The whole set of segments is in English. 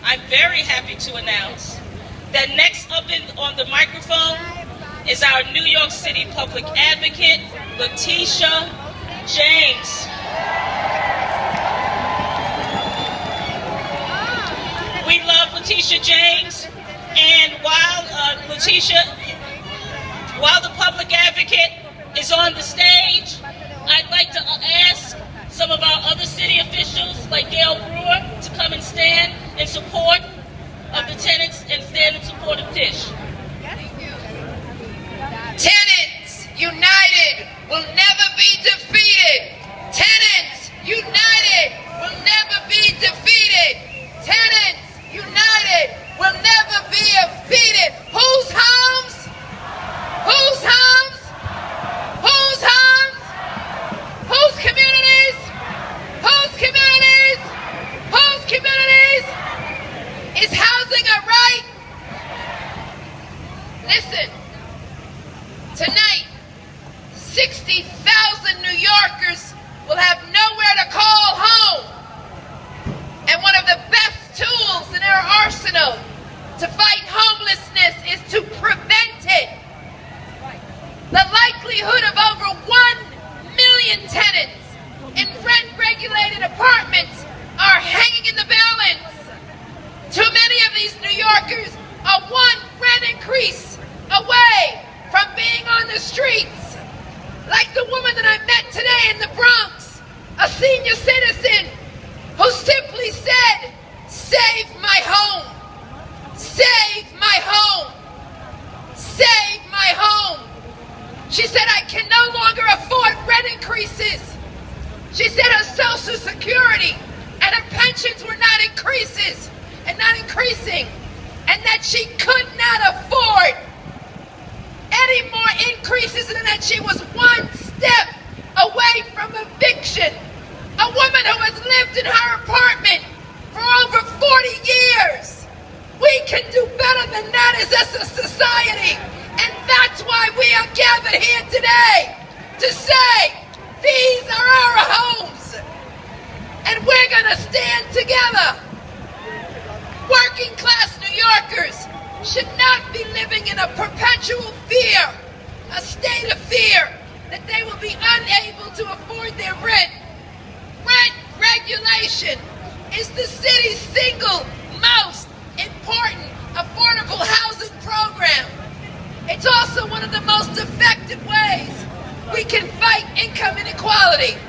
I'm very happy to announce that next up on the microphone is our New York City Public Advocate, Letitia James. We love Letitia James, and while the Public Advocate is on the stage, I'd like to ask some of our other city officials, like Gail Brewer, to come and stand in support of the tenants and stand in support of Tish. Tenants united will never be defeated. Tenants united will never be defeated. Tenants united will never be defeated. Whose homes? Whose homes? Whose homes? Whose communities? Whose communities? Whose communities? Is housing a right? Listen, tonight, 60,000 New Yorkers will have nowhere to call home. And one of the best tools in our arsenal to fight homelessness is to prevent it. The likelihood of over 1 million tenants in rent-regulated apartments are hanging in the balance. Too many of these New Yorkers are one rent increase away from being on the streets. Like the woman that I met today in the Bronx, a senior citizen who simply said, "Save my home, save my home, save my home." She said, "I can no longer afford rent increases." She said her Social Security and her pensions were not increasing, and that she could not afford any more increases, and that she was one step away from eviction. A woman who has lived in her apartment for over 40 years. We can do better than that as a society, and that's why we are gathered here today to say, these are our homes, and we're gonna stand together. Working class New Yorkers should not be living in a perpetual fear, a state of fear that they will be unable to afford their rent. Rent regulation is the city's single most important affordable housing program. It's also one of the most effective ways we can fight income inequality.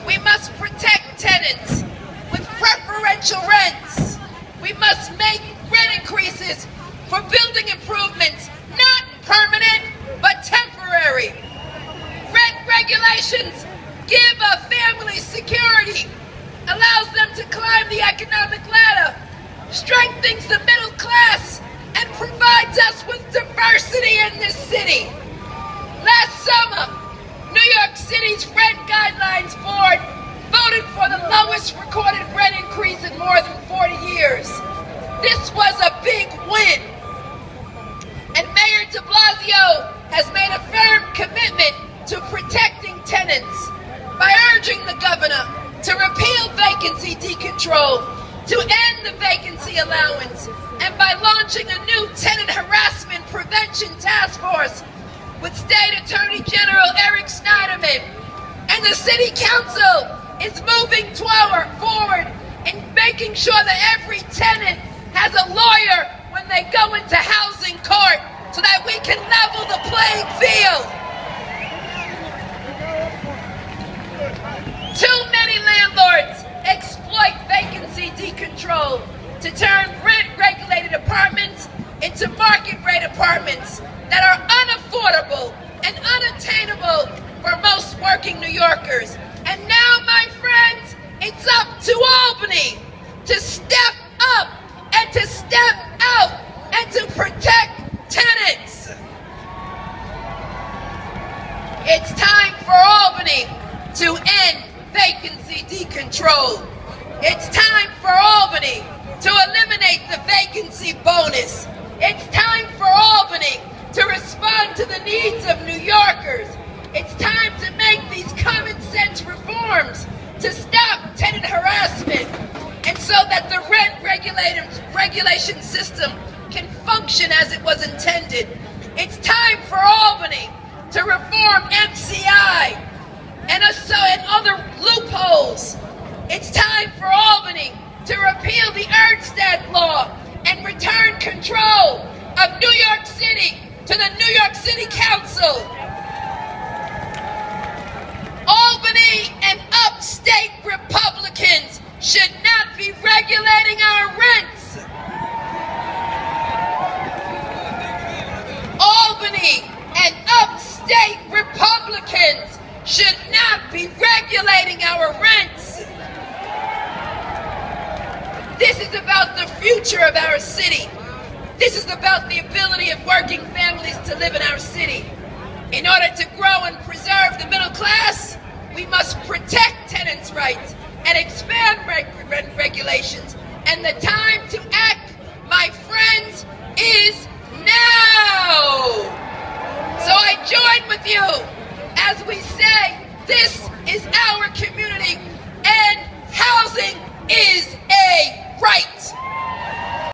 We must protect tenants with preferential rents. We must make rent increases for building improvements not permanent but temporary. Rent regulations give a family security, allows them to climb the economic ladder, strengthens the middle class, and provides us with diversity in this city. Last summer, New York City's Rent Guidelines Board voted for the lowest recorded rent increase in more than 40 years. This was a big win. And Mayor de Blasio has made a firm commitment to protecting tenants by urging the governor to repeal vacancy decontrol, to end the vacancy allowance, and by launching a new tenant harassment prevention task force with State Attorney General Eric Schneiderman. And the City Council is moving forward in making sure that every tenant has a lawyer when they go into housing court so that we can level the playing field. Too many landlords exploit vacancy decontrol to turn rent-regulated apartments into market-rate apartments that are unaffordable and unattainable for most working New Yorkers. And now, my friends, it's up to Albany to step up and to step out and to protect tenants. It's time for Albany to end vacancy decontrol. It's time for Albany to eliminate the vacancy bonus. It's time for Albany to respond to the needs of New Yorkers. It's time to make these common sense reforms to stop tenant harassment, and so that the rent regulation system can function as it was intended. It's time for Albany to reform MCI and other loopholes. It's time for Albany to repeal the Ernstad Law and return control of New York City to the New York City Council. Albany and upstate Republicans should not be regulating our rents. Albany and upstate Republicans should not be regulating our rents. This is about the future of our city. This is about the ability of working families to live in our city. In order to grow and preserve the middle class, we must protect tenants' rights and expand rent regulations. And the time to act, my friends, is now. So I join with you